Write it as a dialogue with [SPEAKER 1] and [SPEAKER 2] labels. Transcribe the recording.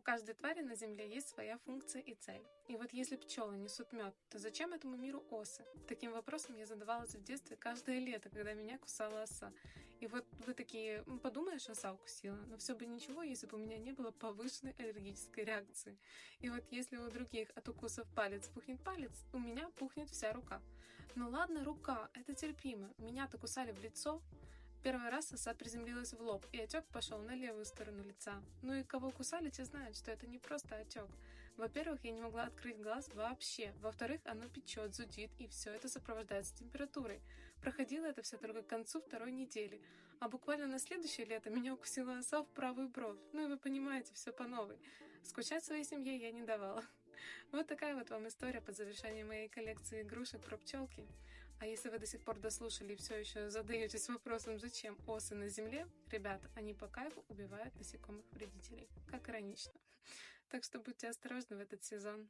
[SPEAKER 1] каждой твари на Земле есть своя функция и цель. И вот если пчелы несут мед, то зачем этому миру осы? Таким вопросом я задавалась в детстве каждое лето, когда меня кусала оса. И вот вы такие, подумаешь, оса укусила, но все бы ничего, если бы у меня не было повышенной аллергической реакции. И вот если у других от укусов палец, у меня пухнет вся рука. Ну ладно, рука, это терпимо. Меня-то кусали в лицо. Первый раз оса приземлилась в лоб, и отек пошел на левую сторону лица. Ну и кого кусали, те знают, что это не просто отек. Во-первых, я не могла открыть глаз вообще. Во-вторых, оно печет, зудит, и все это сопровождается температурой. Проходило это все только к концу второй недели. А буквально на следующее лето меня укусила оса в правую бровь. Ну и вы понимаете, все по новой. Скучать своей семье я не давала. Вот такая вот вам история по завершению моей коллекции игрушек про пчелки. А если вы до сих пор дослушали и все еще задаетесь вопросом, зачем осы на земле, ребята, они по кайфу убивают насекомых вредителей. Как иронично. Так что будьте осторожны в этот сезон.